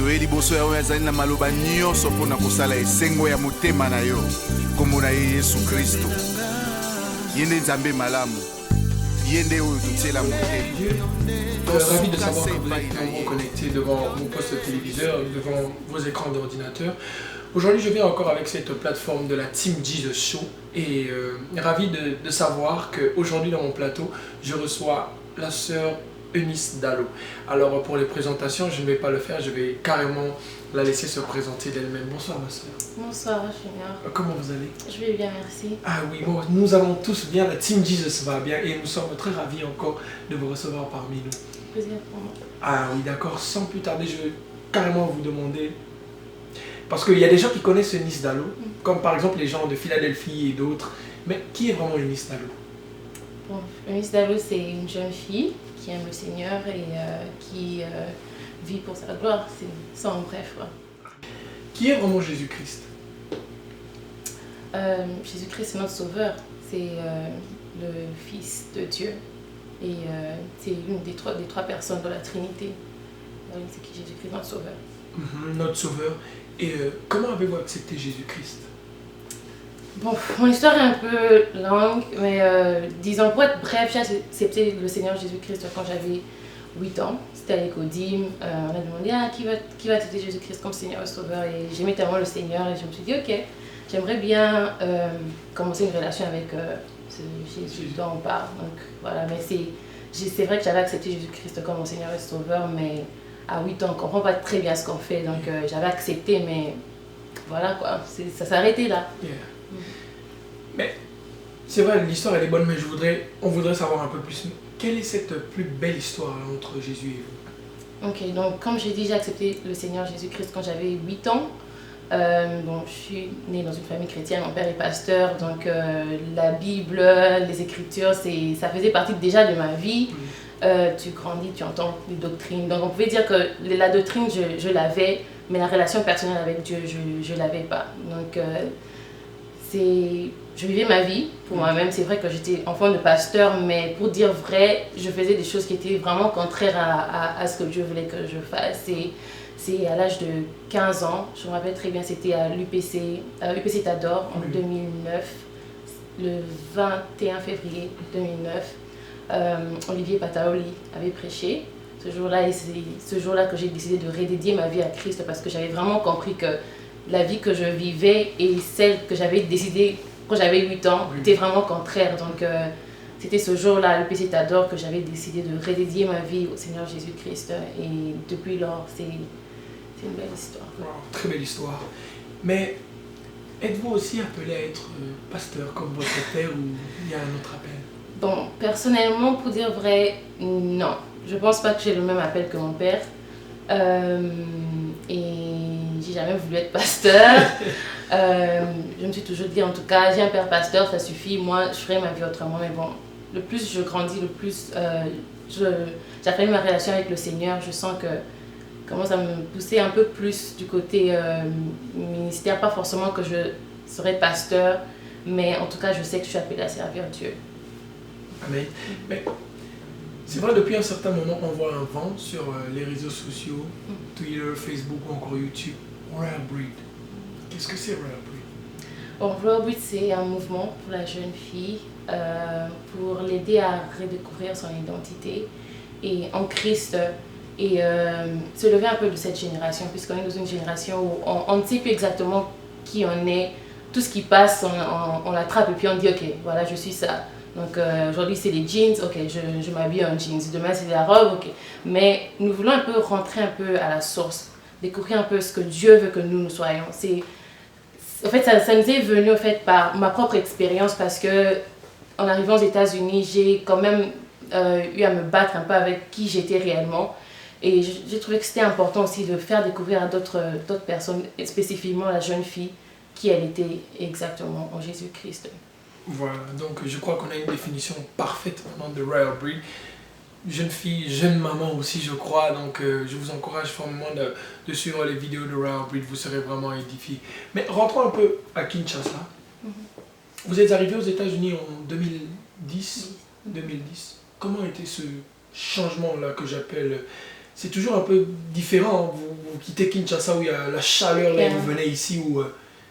toyeli boso ya oyo azali na maloba nyonso mpona kosala esengo ya motema na yo kombo na ye Yesu Kristo ye nde nzambe malamu ye nde oyo totiela motema. Ravi de savoir que vous êtes nombreux connectés devant vos postes téléviseurs, devant vos écrans d'ordinateur. Aujourd'hui, je viens encore avec cette plateforme de la Team Jesus Show et ravi de savoir qu'aujourd'hui dans mon plateau, je reçois la sœur Eunice Dallo. Alors pour les présentations, je ne vais pas le faire, je vais carrément la laisser se présenter d'elle-même. Bonsoir ma sœur. Bonsoir Junior. Comment vous allez? Je vais bien, merci. Ah oui, bon, nous allons tous bien, la Team Jesus va bien et nous sommes très ravis encore de vous recevoir parmi nous. Plaisir pour moi. Ah oui, d'accord, sans plus tarder, je vais carrément vous demander, parce qu'il y a des gens qui connaissent Eunice Dallo, comme par exemple les gens de Philadelphie et d'autres, mais qui est vraiment Eunice Dallo? Bon, Eunice Dallo, c'est une jeune fille qui aime le Seigneur et qui vit pour sa gloire, c'est ça en bref. Ouais. Qui est vraiment Jésus-Christ? Jésus-Christ, c'est notre sauveur, c'est le Fils de Dieu et c'est l'une des trois personnes de la Trinité. C'est qui Jésus-Christ, notre sauveur. Notre sauveur. Et comment avez-vous accepté Jésus-Christ? Bon, mon histoire est un peu longue, mais disons, pour être bref, j'ai accepté le Seigneur Jésus-Christ quand j'avais 8 ans. C'était à l'écodime. On a demandé qui va accepter Jésus-Christ comme Seigneur et Sauveur. Et j'aimais tellement le Seigneur et je me suis dit, ok, j'aimerais bien commencer une relation avec ce Jésus dont on parle. Donc voilà, mais c'est vrai que j'avais accepté Jésus-Christ comme mon Seigneur et Sauveur, mais à 8 ans, on ne comprend pas très bien ce qu'on fait. Donc j'avais accepté, mais voilà quoi, ça s'est arrêté là. Yeah. Mais c'est vrai, l'histoire elle est bonne, mais on voudrait savoir un peu plus. Quelle est cette plus belle histoire entre Jésus et vous? Ok, donc comme j'ai dit, j'ai accepté le Seigneur Jésus-Christ quand j'avais 8 ans. Bon, je suis née dans une famille chrétienne, mon père est pasteur, donc la Bible, les Écritures, ça faisait partie déjà de ma vie. Tu grandis, tu entends les doctrines, donc on pouvait dire que la doctrine, je l'avais, mais la relation personnelle avec Dieu, je ne l'avais pas. Donc je vivais ma vie pour moi-même. C'est vrai que j'étais enfant de pasteur, mais pour dire vrai, je faisais des choses qui étaient vraiment contraires à ce que Dieu voulait que je fasse. C'est à l'âge de 15 ans, je me rappelle très bien, c'était à l'UPC Tador en 2009, le 21 février 2009. Olivier Pataoli avait prêché. Ce jour-là, c'est ce jour-là que j'ai décidé de redédier ma vie à Christ parce que j'avais vraiment compris que la vie que je vivais et celle que j'avais décidé quand j'avais 8 ans était vraiment contraire. Donc c'était ce jour-là, à l'UPC Tador, que j'avais décidé de redédier ma vie au Seigneur Jésus-Christ. Et depuis lors, c'est une belle histoire. Wow, très belle histoire. Mais êtes-vous aussi appelé à être pasteur comme votre père ou il y a un autre appel? Bon, personnellement, pour dire vrai, non. Je pense pas que j'ai le même appel que mon père. Et j'ai jamais voulu être pasteur. Je me suis toujours dit, en tout cas, j'ai un père pasteur, ça suffit. Moi, je ferai ma vie autrement. Mais bon, le plus je grandis, le plus j'apprends ma relation avec le Seigneur. Je sens que commence à me pousser un peu plus du côté ministère. Pas forcément que je serai pasteur, mais en tout cas, je sais que je suis appelée à servir Dieu. Amen. Mais c'est vrai, depuis un certain moment, on voit un vent sur les réseaux sociaux, Twitter, Facebook ou encore YouTube. Royal Breed. Qu'est-ce que c'est Royal Breed? Bon, Royal Breed, c'est un mouvement pour la jeune fille, pour l'aider à redécouvrir son identité et en Christ et se lever un peu de cette génération, puisqu'on est dans une génération où on ne sait plus exactement qui on est. Tout ce qui passe, on l'attrape et puis on dit ok, voilà, je suis ça. Donc aujourd'hui c'est les jeans, ok, je m'habille en jeans, demain c'est la robe, ok. Mais nous voulons un peu rentrer un peu à la source, découvrir un peu ce que Dieu veut que nous soyons. En fait, ça nous est venu en fait, par ma propre expérience parce que en arrivant aux États-Unis, j'ai quand même eu à me battre un peu avec qui j'étais réellement. Et j'ai trouvé que c'était important aussi de faire découvrir à d'autres personnes, spécifiquement la jeune fille, qui elle était exactement en Jésus-Christ. Voilà, donc je crois qu'on a une définition parfaite de Royal Breed. Jeune fille, jeune maman aussi je crois, donc je vous encourage formellement de suivre les vidéos de Royal Breed, vous serez vraiment édifiés. Mais rentrons un peu à Kinshasa. Vous êtes arrivé aux États-Unis en 2010. Comment était ce changement-là que j'appelle c'est toujours un peu différent. Vous quittez Kinshasa où il y a la chaleur, là, et vous venez ici où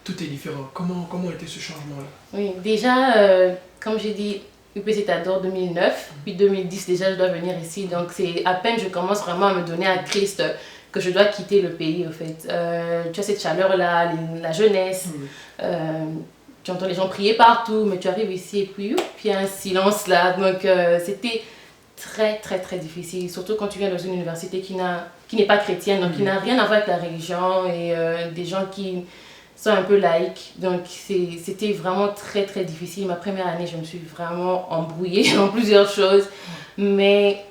tout est différent. Comment était ce changement-là? Oui, déjà, comme j'ai dit, UPC Tador 2009, puis 2010 déjà je dois venir ici, donc c'est à peine je commence vraiment à me donner à Christ que je dois quitter le pays au fait. Tu as cette chaleur-là, la jeunesse, tu entends les gens prier partout, mais tu arrives ici et puis il y a un silence là, donc c'était très très très difficile, surtout quand tu viens dans une université qui n'est pas chrétienne, donc qui n'a rien à voir avec la religion et des gens qui sont un peu laïques, donc c'était vraiment très très difficile. Ma première année, je me suis vraiment embrouillée dans plusieurs choses, mais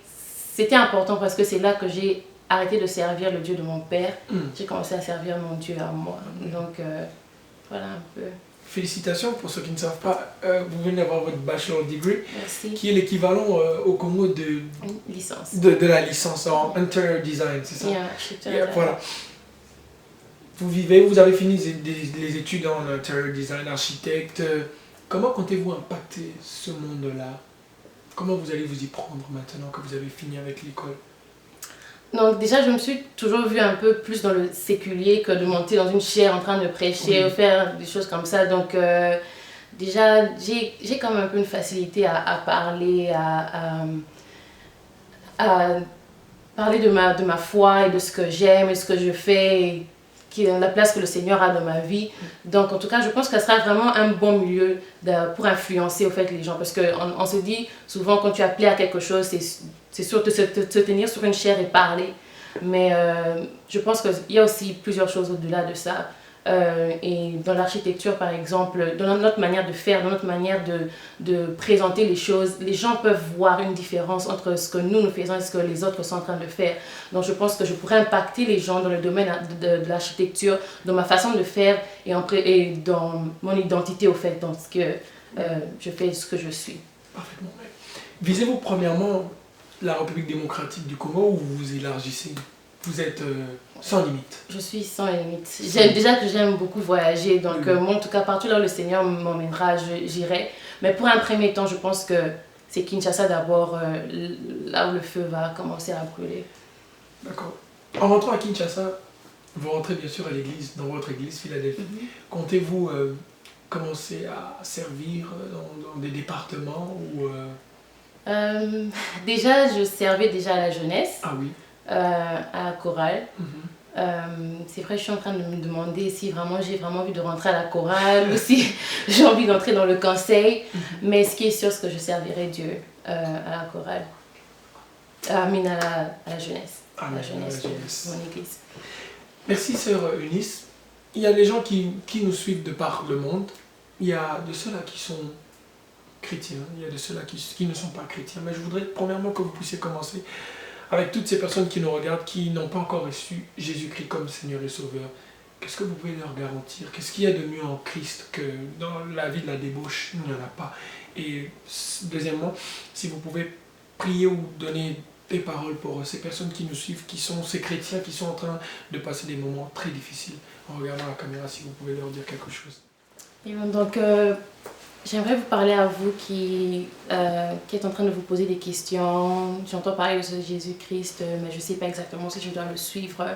c'était important parce que c'est là que j'ai arrêté de servir le Dieu de mon père, j'ai commencé à servir mon Dieu à moi, donc voilà un peu. Félicitations pour ceux qui ne savent pas, vous venez d'avoir votre bachelor degree, Merci. Qui est l'équivalent au Congo de Licence. De la licence en interior design, c'est ça? Voilà. Vous avez fini les études en interior design, architecte. Comment comptez-vous impacter ce monde-là? Comment vous allez vous y prendre maintenant que vous avez fini avec l'école? Donc déjà, je me suis toujours vue un peu plus dans le séculier que de monter dans une chaire en train de prêcher ou faire des choses comme ça. Donc déjà, j'ai quand même un peu une facilité à parler, à parler de ma foi et de ce que j'aime et ce que je fais, et la place que le Seigneur a dans ma vie. Donc en tout cas, je pense que ce sera vraiment un bon milieu pour influencer au fait les gens. Parce qu'on se dit souvent, quand tu es appelé à quelque chose, c'est sûr de se tenir sur une chaire et parler. Mais je pense qu'il y a aussi plusieurs choses au-delà de ça. Et dans l'architecture, par exemple, dans notre manière de faire, dans notre manière de présenter les choses, les gens peuvent voir une différence entre ce que nous faisons et ce que les autres sont en train de faire. Donc je pense que je pourrais impacter les gens dans le domaine de l'architecture, dans ma façon de faire et dans mon identité au fait, dans ce que je fais, ce que je suis. Parfaitement. Visez-vous premièrement la République démocratique du Congo ou vous élargissez? Vous êtes sans limite? Je suis sans limite. Déjà que j'aime beaucoup voyager, donc moi en tout cas partout là où le Seigneur m'emmènera, j'irai. Mais pour un premier temps, je pense que c'est Kinshasa d'abord, là où le feu va commencer à brûler. D'accord. En rentrant à Kinshasa, vous rentrez bien sûr à l'église, dans votre église Philadelphie. Comptez-vous commencer à servir dans des départements ou Déjà, je servais déjà à la jeunesse. Ah oui. À la chorale. C'est vrai, je suis en train de me demander si vraiment j'ai vraiment envie de rentrer à la chorale ou si j'ai envie d'entrer dans le conseil. Mais ce qui est sûr, c'est que je servirai Dieu à la chorale. À la jeunesse. À la jeunesse de mon église. Merci, sœur Eunice. Il y a des gens qui nous suivent de par le monde. Il y a de ceux-là qui sont chrétiens, il y a de ceux-là qui ne sont pas chrétiens. Mais je voudrais premièrement que vous puissiez commencer avec toutes ces personnes qui nous regardent, qui n'ont pas encore reçu Jésus-Christ comme Seigneur et Sauveur. Qu'est-ce que vous pouvez leur garantir? Qu'est-ce qu'il y a de mieux en Christ que dans la vie de la débauche? Il n'y en a pas. Et deuxièmement, si vous pouvez prier ou donner des paroles pour ces personnes qui nous suivent, qui sont ces chrétiens qui sont en train de passer des moments très difficiles. En regardant la caméra, si vous pouvez leur dire quelque chose. Et donc, j'aimerais vous parler à vous qui êtes en train de vous poser des questions. J'entends parler de Jésus-Christ, mais je ne sais pas exactement si je dois le suivre.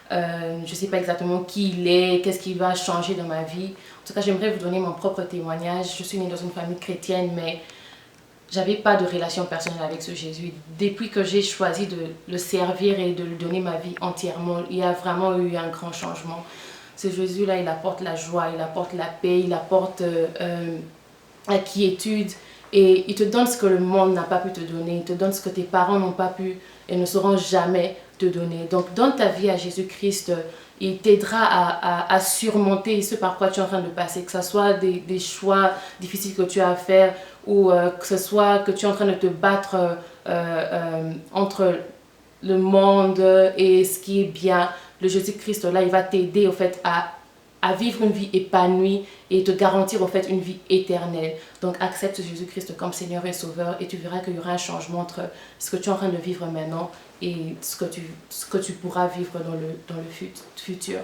Je ne sais pas exactement qui il est, qu'est-ce qui va changer dans ma vie. En tout cas, j'aimerais vous donner mon propre témoignage. Je suis née dans une famille chrétienne, mais j'avais pas de relation personnelle avec ce Jésus. Depuis que j'ai choisi de le servir et de lui donner ma vie entièrement, il y a vraiment eu un grand changement. Ce Jésus-là, il apporte la joie, il apporte la paix, il apporte la quiétude. Et il te donne ce que le monde n'a pas pu te donner. Il te donne ce que tes parents n'ont pas pu et ne sauront jamais te donner. Donc, donne ta vie à Jésus-Christ. Il t'aidera à surmonter ce par quoi tu es en train de passer. Que ce soit des choix difficiles que tu as à faire ou que ce soit que tu es en train de te battre entre le monde et ce qui est bien. Le Jésus-Christ, là, il va t'aider au fait à vivre une vie épanouie et te garantir au fait une vie éternelle. Donc accepte Jésus-Christ comme Seigneur et Sauveur et tu verras qu'il y aura un changement entre ce que tu es en train de vivre maintenant et ce que tu pourras vivre dans le futur.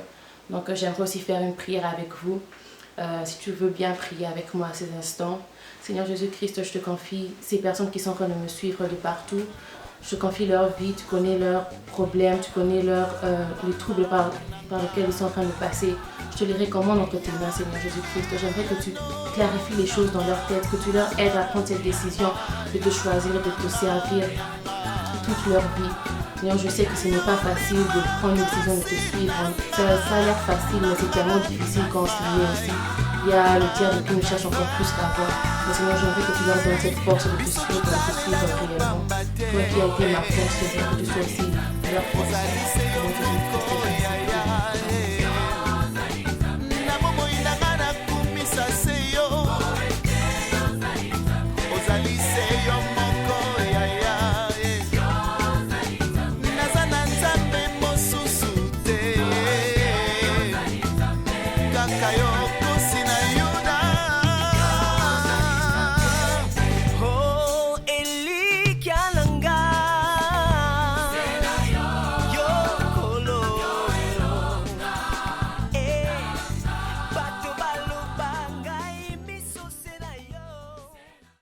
Donc j'aimerais aussi faire une prière avec vous. Si tu veux bien prier avec moi à ces instants. Seigneur Jésus-Christ, je te confie ces personnes qui sont en train de me suivre de partout. je te confie leur vie, tu connais leurs problèmes, tu connais les troubles par lesquels ils sont en train de passer. Je te les recommande entre tes mains, Seigneur Jésus-Christ. J'aimerais que tu clarifies les choses dans leur tête, que tu leur aides à prendre cette décision de te choisir, de te servir toute leur vie. Seigneur, je sais que ce n'est pas facile de prendre une décision de te suivre. Ça a l'air facile, mais c'est tellement difficile quand on s'y met aussi. Il y a le diable qui nous cherche encore plus qu'avant. Mais Seigneur, j'aimerais que tu leur donnes cette force de te suivre réellement. Toi qui as été ma force, Seigneur, que tu sois aussi leur force.